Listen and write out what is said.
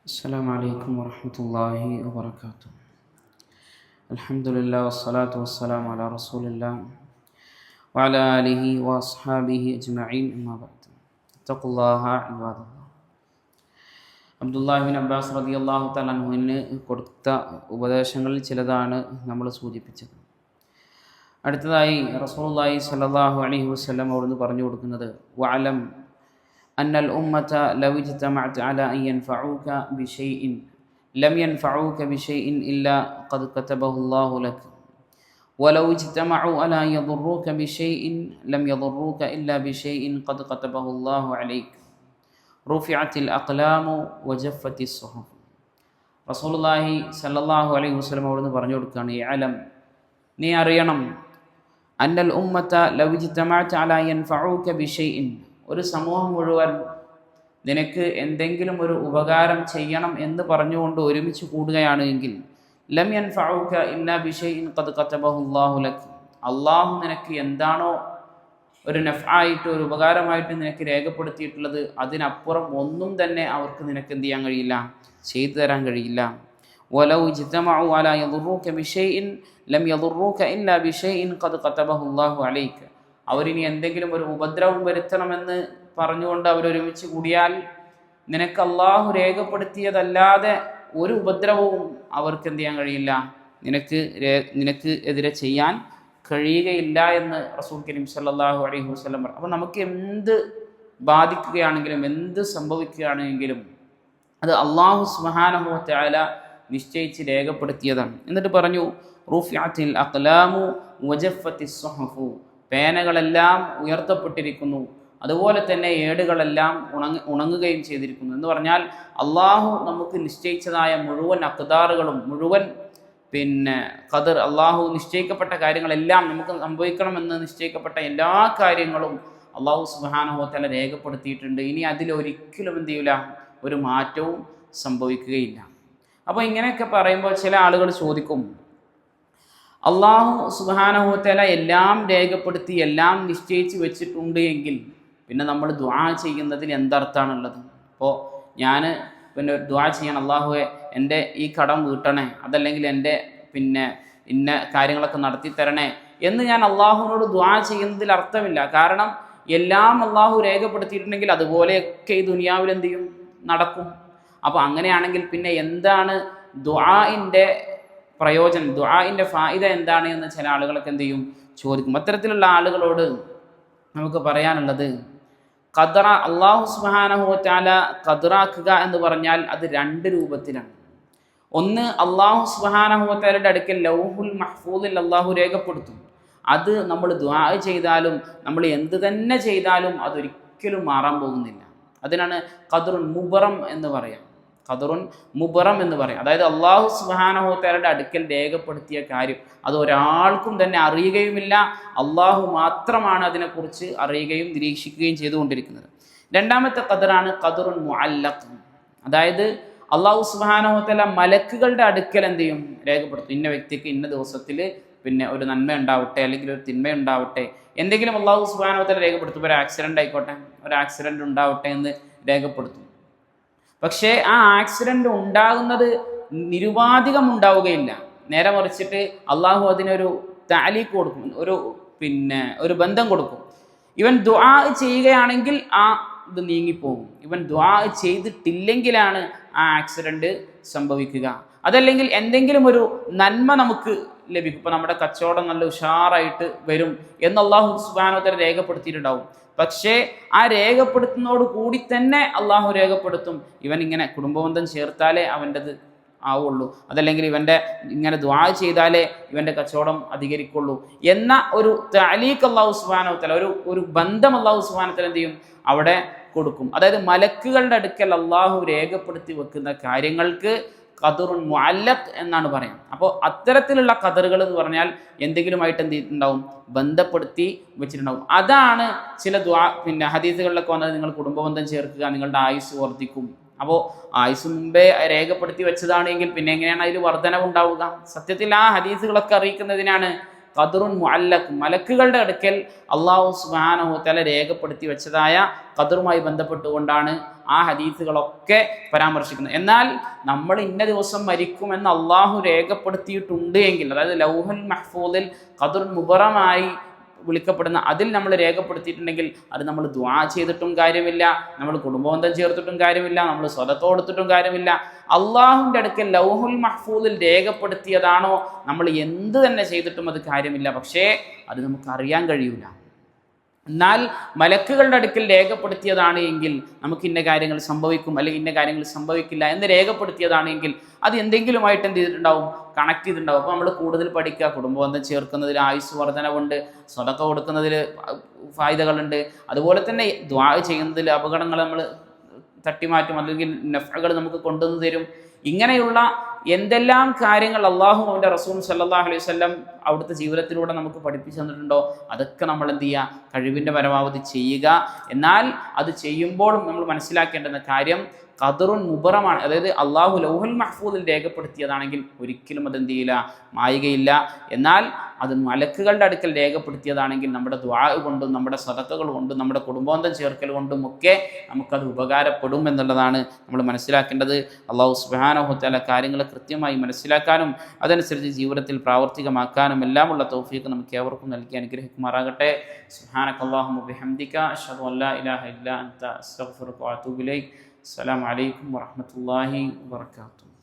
السلام عليكم ورحمة الله وبركاته. الحمد لله والصلاة والسلام على رسول الله وعلى آله وأصحابه أجمعين أما بعد. اتقوا الله عباد الله. Abdullahi bin Abbas റളിയല്ലാഹു തആല അൻഹുവിന് കൊടുത്ത ഉപദേശങ്ങളിൽ ചിലതാണ് നമ്മൾ സൂചിപ്പിച്ചത്. അടുത്തതായി റസൂലുള്ളാഹി സ്വല്ലല്ലാഹു അലൈഹി വസല്ലം അവിടുന്ന് പറഞ്ഞു കൊടുക്കുന്നത് വഅലം അന്നൽ ഉമ്മത ലൗ ഇജ്തമഅത് അലാ അൻ യൻഫഉക ബിശൈഇൻ ലം യൻഫഉക ബിശൈഇൻ ഇല്ലാ ഖദ് കതബഹു അല്ലാഹു ലക വലൗ ഇജ്തമഉ അലാ അൻ യദുറൂക ബിശൈഇൻ ലം യദുറൂക ഇല്ലാ ബിശൈഇൻ ഖദ് കതബഹു അല്ലാഹു അലൈക റുഫിഅത്തിൽ അഖ്ലാമു വജഫത്തിസ് സുഹുഫ്. റസൂലുള്ളാഹി സ്വല്ലല്ലാഹു അലൈഹി വസല്ലം അവിടുന്ന് പറഞ്ഞു കൊടുക്കുകയാണ്, ഇഅലം, നീ അറിയണം, അന്നൽ ഉമ്മത ലൗ ഇജ്തമഅത് അലാ യൻഫഉക ബിശൈഇൻ, ഒരു സമൂഹം മുഴുവൻ നിനക്ക് എന്തെങ്കിലും ഒരു ഉപകാരം ചെയ്യണം എന്ന് പറഞ്ഞുകൊണ്ട് ഒരുമിച്ച് കൂടുകയാണ് എങ്കിൽ ലം യൻഫഉക ഇല്ലാ ബിശൈഇൻ ഖദ് കതബഹു അല്ലാഹു ലക, അല്ലാഹു നിനക്ക് എന്താണോ ഒരു നഫ്ആയിട്ട് ഒരു ഉപകാരമായിട്ട് നിനക്ക് രേഖപ്പെടുത്തിയിട്ടുള്ളത് അതിനപ്പുറം ഒന്നും തന്നെ അവർക്ക് നിനക്ക് എന്ത് ചെയ്യാൻ കഴിയില്ല, ചെയ്തു തരാൻ കഴിയില്ല. വലൗ ഇജ്തമഉ അലാ യദുറൂക ബിശൈഇൻ ലം യദുറൂക ഇല്ലാ ബിശൈഇൻ ഖദ് കതബഹു അല്ലാഹു അലൈക, അവരിനി എന്തെങ്കിലും ഒരു ഉപദ്രവം വരുത്തണമെന്ന് പറഞ്ഞുകൊണ്ട് അവരൊരുമിച്ച് കൂടിയാൽ നിനക്ക് അള്ളാഹു രേഖപ്പെടുത്തിയതല്ലാതെ ഒരു ഉപദ്രവവും അവർക്ക് എന്ത് ചെയ്യാൻ കഴിയില്ല, നിനക്ക് എതിരെ ചെയ്യാൻ കഴിയുകയില്ല എന്ന് റസൂൽ കരീം സല്ലല്ലാഹു അലൈഹി വസല്ലം പറഞ്ഞു. അപ്പോൾ നമുക്ക് എന്ത് ബാധിക്കുകയാണെങ്കിലും എന്ത് സംഭവിക്കുകയാണെങ്കിലും അത് അള്ളാഹു സുബ്ഹാനഹു വ തആല നിശ്ചയിച്ച് രേഖപ്പെടുത്തിയതാണ്. എന്നിട്ട് പറഞ്ഞു, റുഫിഅത്തിൽ അഖ്ലാമു വജഫത്തിസ് സുഹുഫു, പേനകളെല്ലാം ഉയർത്തപ്പെട്ടിരിക്കുന്നു, അതുപോലെ തന്നെ ഏടുകളെല്ലാം ഉണങ്ങുകയും ചെയ്തിരിക്കുന്നു. എന്ന് പറഞ്ഞാൽ അള്ളാഹു നമുക്ക് നിശ്ചയിച്ചതായ മുഴുവൻ അഖ്ദാറുകളും മുഴുവൻ ഖദർ, അള്ളാഹു നിശ്ചയിക്കപ്പെട്ട കാര്യങ്ങളെല്ലാം നമുക്ക് സംഭവിക്കണമെന്ന് നിശ്ചയിക്കപ്പെട്ട എല്ലാ കാര്യങ്ങളും അള്ളാഹു സുബ്ഹാനഹു വ തആല രേഖപ്പെടുത്തിയിട്ടുണ്ട്. ഇനി അതിലൊരിക്കലും എന്ത് ചെയ്യില്ല, ഒരു മാറ്റവും സംഭവിക്കുകയില്ല. അപ്പോൾ ഇങ്ങനെയൊക്കെ പറയുമ്പോൾ ചില ആളുകൾ ചോദിക്കും, അള്ളാഹു സുബ്ഹാനഹു വ തആല എല്ലാം രേഖപ്പെടുത്തി എല്ലാം നിശ്ചയിച്ച് വെച്ചിട്ടുണ്ട് എങ്കിൽ പിന്നെ നമ്മൾ ദുആ ചെയ്യുന്നതിൽ എന്തർത്ഥാണുള്ളത്? അപ്പോൾ ഞാൻ ദുആ ചെയ്യണം, അള്ളാഹുവെ എൻ്റെ ഈ കടം വീട്ടണേ, അതല്ലെങ്കിൽ എൻ്റെ ഇന്ന കാര്യങ്ങളൊക്കെ നടത്തി തരണേ എന്ന് ഞാൻ അള്ളാഹുവിനോട് ദുആ ചെയ്യുന്നതിൽ അർത്ഥമില്ല. കാരണം എല്ലാം അള്ളാഹു രേഖപ്പെടുത്തിയിട്ടുണ്ടെങ്കിൽ അതുപോലെയൊക്കെ ഈ ദുനിയാവിൽ എന്ത് ചെയ്യും, നടക്കും. അപ്പോൾ അങ്ങനെയാണെങ്കിൽ പിന്നെ എന്താണ് ദുആഇൻ്റെ പ്രയോജനം, ദുആഇൻ്റെ ഫായിദ എന്താണ് എന്ന് ചില ആളുകളൊക്കെ എന്ത് ചെയ്യും, ചോദിക്കും. അത്തരത്തിലുള്ള ആളുകളോട് നമുക്ക് പറയാനുള്ളത്, ഖദറ, അള്ളാഹു സുബ്ഹാനഹു വ തആല ഖദറാക്കുക എന്ന് പറഞ്ഞാൽ അത് രണ്ട് രൂപത്തിലാണ്. ഒന്ന്, അള്ളാഹു സുബ്ഹാനഹു വ തആലയുടെ അടുക്കൽ ലൗഹുൽ മഹ്ഫൂദിൽ അള്ളാഹു രേഖപ്പെടുത്തും. അത് നമ്മൾ ദുആ ചെയ്താലും നമ്മൾ എന്ത് തന്നെ ചെയ്താലും അതൊരിക്കലും മാറാൻ പോകുന്നില്ല. അതിനാണ് ഖദറുൻ മുബറം എന്ന് പറയാം. ഖദറുൻ മുബറം എന്ന് പറയും. അതായത് അള്ളാഹു സുബ്ഹാനഹു വ തആലയുടെ അടുക്കൽ രേഖപ്പെടുത്തിയ കാര്യം അത് ഒരാൾക്കും തന്നെ അറിയുകയുമില്ല, അള്ളാഹു മാത്രമാണ് അതിനെക്കുറിച്ച് അറിയുകയും നിരീക്ഷിക്കുകയും ചെയ്തുകൊണ്ടിരിക്കുന്നത്. രണ്ടാമത്തെ ഖദറാണ് ഖദറുൻ മുഅല്ലഖ്. അതായത് അള്ളാഹു സുബ്ഹാനഹു വ തആല മലക്കുകളുടെ അടുക്കൽ എന്ത് ചെയ്യും, രേഖപ്പെടുത്തും. ഇന്ന വ്യക്തിക്ക് ഇന്ന ദിവസത്തിൽ ഒരു നന്മ ഉണ്ടാവട്ടെ അല്ലെങ്കിൽ ഒരു തിന്മ ഉണ്ടാവട്ടെ, എന്തെങ്കിലും അള്ളാഹു സുബ്ഹാനഹു വ തആല രേഖപ്പെടുത്തും. ഒരു ആക്സിഡൻ്റ് ആയിക്കോട്ടെ, ഒരു ആക്സിഡൻ്റ് ഉണ്ടാവട്ടെ എന്ന് രേഖപ്പെടുത്തും. പക്ഷേ ആ ആക്സിഡൻ്റ് ഉണ്ടാകുന്നത് നിരുപാധികം ഉണ്ടാവുകയില്ല. നേരെ മറിച്ചിട്ട് അള്ളാഹു അതിനൊരു താലീഖ് കൊടുക്കും, ഒരു ബന്ധം കൊടുക്കും. ഇവൻ ദുആ ചെയ്യുകയാണെങ്കിൽ ആ ഇത് നീങ്ങിപ്പോകും. ഇവൻ ദുആ ചെയ്തിട്ടില്ലെങ്കിലാണ് ആ ആക്സിഡൻറ്റ് സംഭവിക്കുക. അതല്ലെങ്കിൽ എന്തെങ്കിലും ഒരു നന്മ നമുക്ക് ലഭിക്കും. ഇപ്പോൾ നമ്മുടെ കച്ചവടം നല്ല ഉഷാറായിട്ട് വരും എന്ന് അള്ളാഹു സുബ്ഹാനഹു വ തആല രേഖപ്പെടുത്തിയിട്ടുണ്ടാവും. പക്ഷേ ആ രേഖപ്പെടുത്തുന്നതോട് കൂടി തന്നെ അള്ളാഹു രേഖപ്പെടുത്തും, ഇവൻ ഇങ്ങനെ കുടുംബബന്ധം ചേർത്താലേ അവൻ്റെത് ആവുള്ളൂ, അതല്ലെങ്കിൽ ഇവൻ്റെ ഇങ്ങനെ ദുആ ചെയ്താലേ ഇവൻ്റെ കച്ചവടം അധികരിക്കുള്ളൂ എന്ന ഒരു തഅലീഖ് അള്ളാഹു സുബ്ഹാനഹു വ തആല, ഒരു ബന്ധം അള്ളാഹു സുബ്ഹാനഹു വ തആല എന്ത് ചെയ്യും, അവിടെ കൊടുക്കും. അതായത് മലക്കുകളുടെ അടുക്കൽ അള്ളാഹു രേഖപ്പെടുത്തി വെക്കുന്ന കാര്യങ്ങൾക്ക് ഖദറുൻ മുഅല്ലഖ് എന്നാണ് പറയാം. അപ്പോൾ അത്തരത്തിലുള്ള ഖദറുകൾ എന്ന് പറഞ്ഞാൽ എന്തെങ്കിലുമായിട്ട് എന്ത് ചെയ്തിട്ടുണ്ടാവും, ബന്ധപ്പെടുത്തി വെച്ചിട്ടുണ്ടാവും. അതാണ് ചില ഹദീസുകളിലൊക്കെ വന്നത്, നിങ്ങൾ കുടുംബബന്ധം ചേർക്കുക, നിങ്ങളുടെ ആയുസ് വർദ്ധിക്കും. അപ്പോൾ ആയുസ് മുമ്പേ രേഖപ്പെടുത്തി വെച്ചതാണെങ്കിൽ പിന്നെ എങ്ങനെയാണ് അതിൽ വർധനവ് ഉണ്ടാവുക? സത്യത്തിൽ ആ ഹദീസുകളൊക്കെ അറിയിക്കുന്നതിനാണ് ഖദറുൻ മുഅല്ലഖ്, മലക്കുകളുടെ അടുക്കൽ അല്ലാഹു സുബ്ഹാനഹു വ തആല രേഖപ്പെടുത്തി വെച്ചതായ ഖദറുമായി ബന്ധപ്പെട്ടുകൊണ്ടാണ് ആ ഹദീസുകളൊക്കെ പരാമർശിക്കുന്നത്. എന്നാൽ നമ്മൾ ഇന്ന ദിവസം മരിക്കുമെന്ന് അള്ളാഹു രേഖപ്പെടുത്തിയിട്ടുണ്ട് എങ്കിൽ, അതായത് ലൗഹുൽ മഹ്ഫൂദിൽ ഖദർ മുബറമായി വിളിക്കപ്പെടുന്ന അതിൽ നമ്മൾ രേഖപ്പെടുത്തിയിട്ടുണ്ടെങ്കിൽ അത് നമ്മൾ ദുആ ചെയ്തിട്ടും കാര്യമില്ല, നമ്മൾ കുടുംബബന്ധം ചേർത്തിട്ടും കാര്യമില്ല, നമ്മൾ സ്വതക്ക കൊടുത്തിട്ടും കാര്യമില്ല. അള്ളാഹുവിൻ്റെ അടുക്കൽ ലൗഹുൽ മഹ്ഫൂദിൽ രേഖപ്പെടുത്തിയതാണോ നമ്മൾ എന്ത് തന്നെ ചെയ്തിട്ടും അത് കാര്യമില്ല. പക്ഷേ അത് നമുക്ക് അറിയാൻ കഴിയൂല. എന്നാൽ മലക്കുകളുടെ അടുക്കൽ രേഖപ്പെടുത്തിയതാണ് എങ്കിൽ നമുക്ക് ഇന്ന കാര്യങ്ങൾ സംഭവിക്കും അല്ലെങ്കിൽ ഇന്ന കാര്യങ്ങൾ സംഭവിക്കില്ല എന്ന് രേഖപ്പെടുത്തിയതാണ് എങ്കിൽ അത് എന്തെങ്കിലുമായിട്ട് എന്ത് ചെയ്തിട്ടുണ്ടാവും, കണക്ട് ചെയ്തിട്ടുണ്ടാവും. അപ്പോൾ നമ്മൾ കൂടുതൽ പഠിക്കുക, കുടുംബബന്ധം ചേർക്കുന്നതിൽ ആയുസ് വർധനവുണ്ട്, സ്വതക്ക കൊടുക്കുന്നതിൽ ഫായിദകളുണ്ട്, അതുപോലെ തന്നെ ദുആ ചെയ്യുന്നതിൽ അപകടങ്ങൾ നമ്മൾ തട്ടിമാറ്റും അല്ലെങ്കിൽ നഫ്അകൾ നമുക്ക് കൊണ്ടുവന്ന് തരും. ഇങ്ങനെയുള്ള എന്തെല്ലാം കാര്യങ്ങൾ അള്ളാഹു അവൻ്റെ റസൂൽ സല്ലല്ലാഹു അലൈഹി വസല്ലം അവിടുത്തെ ജീവിതത്തിലൂടെ നമുക്ക് പഠിപ്പിച്ചു തന്നിട്ടുണ്ടോ അതൊക്കെ നമ്മൾ എന്ത് ചെയ്യുക, കഴിവിൻ്റെ പരമാവധി ചെയ്യുക. എന്നാൽ അത് ചെയ്യുമ്പോഴും നമ്മൾ മനസ്സിലാക്കേണ്ടുന്ന കാര്യം ഖദറുൻ മുബറമാണ്. അതായത് അള്ളാഹു ലൗഹുൽ മഹ്ഫൂദിൽ രേഖപ്പെടുത്തിയതാണെങ്കിൽ ഒരിക്കലും അതെന്ത് ചെയ്യില്ല, മായുകയില്ല. എന്നാൽ അത് മലക്കുകളുടെ അടുക്കൽ രേഖപ്പെടുത്തിയതാണെങ്കിൽ നമ്മുടെ ദുആ കൊണ്ടും നമ്മുടെ സദഖകൾ കൊണ്ടും നമ്മുടെ കുടുംബബന്ധം ചേർക്കൽ കൊണ്ടും ഒക്കെ നമുക്കത് ഉപകാരപ്പെടും എന്നുള്ളതാണ് നമ്മൾ മനസ്സിലാക്കേണ്ടത്. അള്ളാഹു സുബ്ഹാനഹു വ തആല കാര്യങ്ങൾ കൃത്യമായി മനസ്സിലാക്കാനും അതനുസരിച്ച് ജീവിതത്തിൽ പ്രാവർത്തികമാക്കാനും എല്ലാമുള്ള തൗഫീഖ് നമുക്ക് ഏവർക്കും നൽകി അനുഗ്രഹിക്കുമാറാകട്ടെ. സുബ്ഹാനകല്ലാഹുമ്മ ബിഹംദിക അഷ്ഹദു അൻ ലാ ഇലാഹ ഇല്ലാ അൻത അസ്തഗ്ഫിറുക വ അതൂബു ഇലൈക്. അസ്സലാമു അലൈക്കും വറഹ്മത്തുള്ളാഹി വബറകാതുഹു.